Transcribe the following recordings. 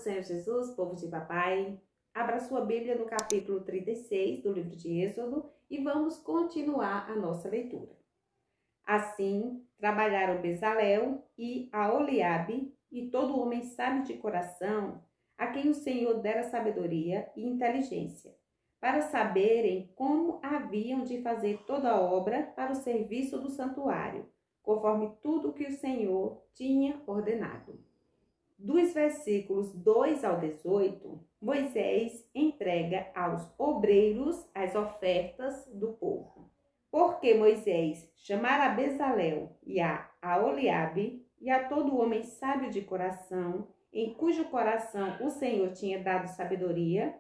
Senhor Jesus, povo de papai. Abra sua Bíblia no capítulo 36 do livro de Êxodo e vamos continuar a nossa leitura. Assim, trabalharam Bezalel e Aholiabe e todo homem sábio de coração, a quem o Senhor dera sabedoria e inteligência, para saberem como haviam de fazer toda a obra para o serviço do santuário, conforme tudo que o Senhor tinha ordenado. Dos versículos 2 ao 18, Moisés entrega aos obreiros as ofertas do povo. Porque Moisés chamara a Bezalel e a Aholiabe e a todo homem sábio de coração, em cujo coração o Senhor tinha dado sabedoria,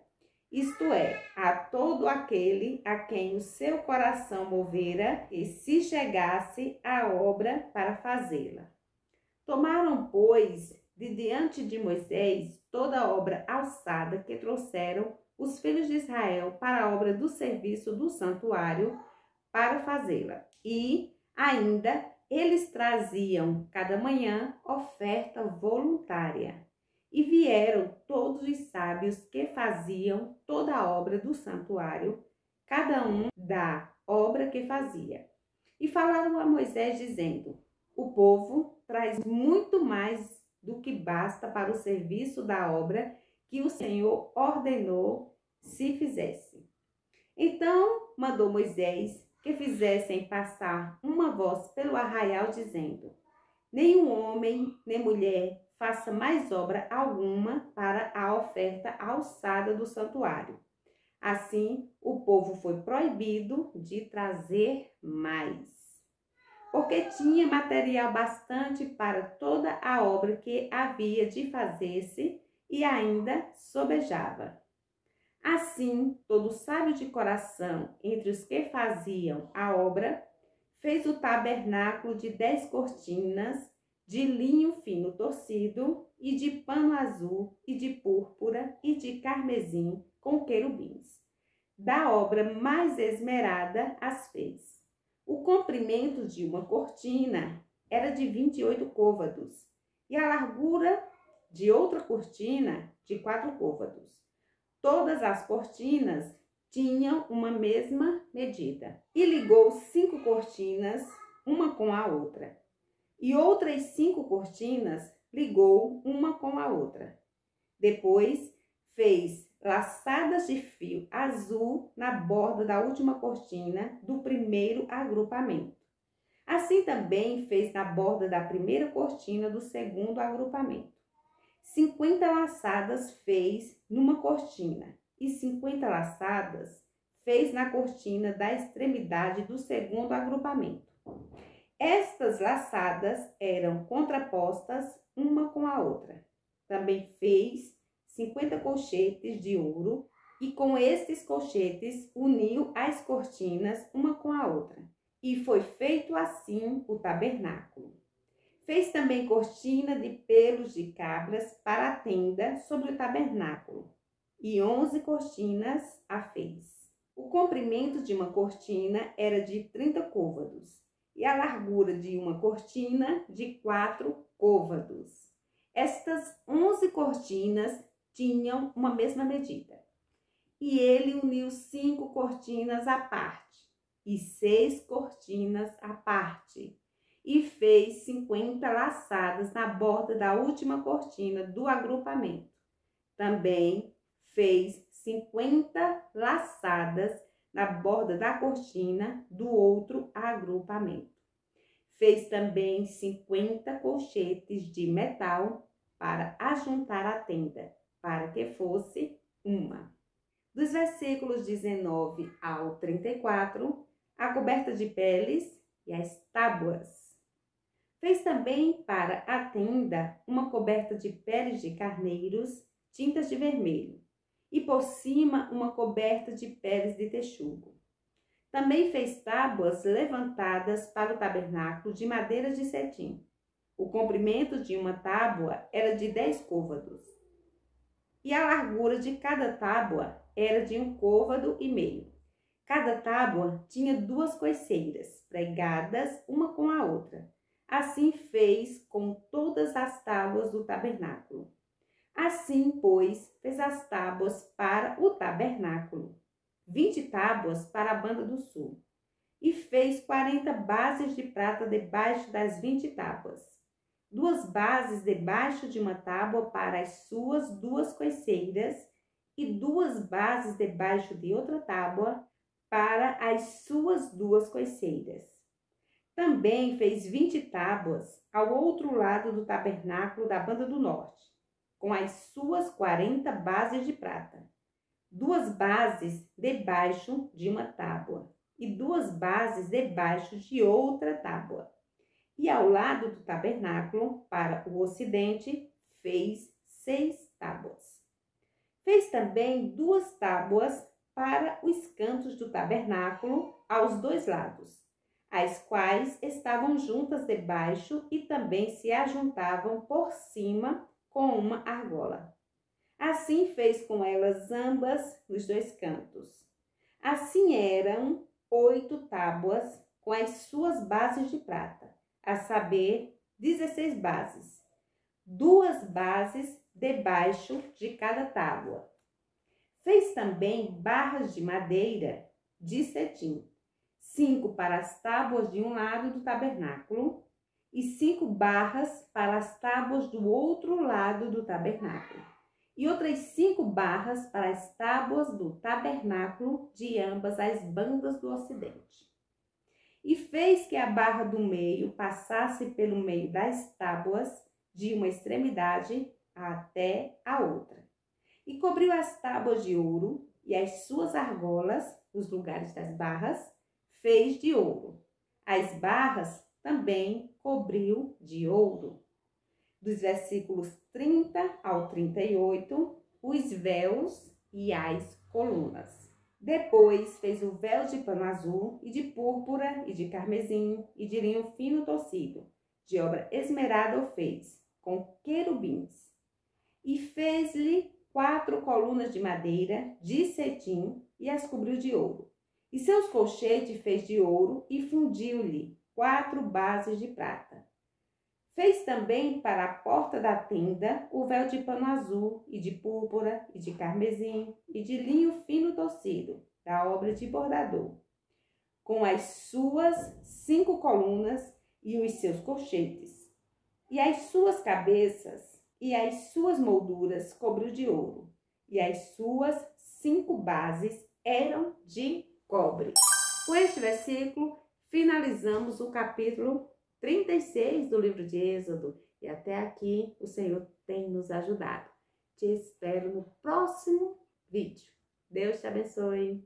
isto é, a todo aquele a quem o seu coração movera e se chegasse à obra para fazê-la. Tomaram, pois, de diante de Moisés toda a obra alçada que trouxeram os filhos de Israel para a obra do serviço do santuário para fazê-la. E ainda eles traziam cada manhã oferta voluntária. E vieram todos os sábios que faziam toda a obra do santuário, cada um da obra que fazia. E falaram a Moisés dizendo: o povo traz muito mais do que basta para o serviço da obra que o Senhor ordenou se fizesse. Então mandou Moisés que fizessem passar uma voz pelo arraial, dizendo: nenhum homem nem mulher faça mais obra alguma para a oferta alçada do santuário. Assim, o povo foi proibido de trazer mais, porque tinha material bastante para toda a obra que havia de fazer-se e ainda sobejava. Assim, todo sábio de coração entre os que faziam a obra fez o tabernáculo de 10 cortinas de linho fino torcido e de pano azul e de púrpura e de carmesim com querubins. Da obra mais esmerada as fez. O comprimento de uma cortina era de 28 côvados e a largura de outra cortina de 4 côvados. Todas as cortinas tinham uma mesma medida. E ligou 5 cortinas, uma com a outra. E outras 5 cortinas ligou uma com a outra. Depois fez laçadas de fio azul na borda da última cortina do primeiro agrupamento. Assim também fez na borda da primeira cortina do segundo agrupamento. 50 laçadas fez numa cortina e 50 laçadas fez na cortina da extremidade do segundo agrupamento. Estas laçadas eram contrapostas uma com a outra. Também fez 50 colchetes de ouro e com estes colchetes uniu as cortinas uma com a outra. E foi feito assim o tabernáculo. Fez também cortina de pelos de cabras para a tenda sobre o tabernáculo. E 11 cortinas a fez. O comprimento de uma cortina era de 30 côvados. E a largura de uma cortina de 4 côvados. Estas 11 cortinas tinham uma mesma medida. E ele uniu 5 cortinas à parte e 6 cortinas à parte. E fez 50 laçadas na borda da última cortina do agrupamento. Também fez 50 laçadas na borda da cortina do outro agrupamento. Fez também 50 colchetes de metal para ajuntar a tenda, para que fosse uma. Dos versículos 19 ao 34, a coberta de peles e as tábuas. Fez também para a tenda uma coberta de peles de carneiros, tintas de vermelho, e por cima uma coberta de peles de texugo. Também fez tábuas levantadas para o tabernáculo de madeira de cetim. O comprimento de uma tábua era de 10 côvados, e a largura de cada tábua era de 1,5 côvado. Cada tábua tinha 2 coiceiras, pregadas uma com a outra. Assim fez com todas as tábuas do tabernáculo. Assim, pois, fez as tábuas para o tabernáculo, 20 tábuas para a banda do sul, e fez 40 bases de prata debaixo das 20 tábuas, 2 bases debaixo de uma tábua para as suas 2 cabeceiras, e 2 bases debaixo de outra tábua para as suas 2 cabeceiras. Também fez 20 tábuas ao outro lado do tabernáculo da banda do norte, com as suas 40 bases de prata, 2 bases debaixo de uma tábua e 2 bases debaixo de outra tábua. E ao lado do tabernáculo, para o ocidente, fez 6 tábuas. Fez também 2 tábuas para os cantos do tabernáculo aos 2 lados, as quais estavam juntas debaixo e também se ajuntavam por cima com uma argola. Assim fez com elas ambas os 2 cantos. Assim eram 8 tábuas com as suas bases de prata, a saber, 16 bases, 2 bases debaixo de cada tábua. Fez também barras de madeira de cetim, 5 para as tábuas de um lado do tabernáculo e 5 barras para as tábuas do outro lado do tabernáculo, e outras 5 barras para as tábuas do tabernáculo de ambas as bandas do ocidente. E fez que a barra do meio passasse pelo meio das tábuas, de uma extremidade até a outra. E cobriu as tábuas de ouro, e as suas argolas, os lugares das barras, fez de ouro. As barras também cobriu de ouro. Dos versículos 30 ao 38, os véus e as colunas. Depois fez o véu de pano azul e de púrpura e de carmesim e de linho fino tocido, de obra esmerada o fez, com querubins. E fez-lhe 4 colunas de madeira de cetim e as cobriu de ouro. E seus colchetes fez de ouro e fundiu-lhe 4 bases de prata. Fez também para a porta da tenda o véu de pano azul e de púrpura e de carmesim e de linho fino tocido, da obra de bordador, com as suas 5 colunas e os seus colchetes, e as suas cabeças e as suas molduras cobriu de ouro, e as suas 5 bases eram de cobre. Com este versículo, finalizamos o capítulo 36 do livro de Êxodo. E até aqui o Senhor tem nos ajudado. Te espero no próximo vídeo. Deus te abençoe.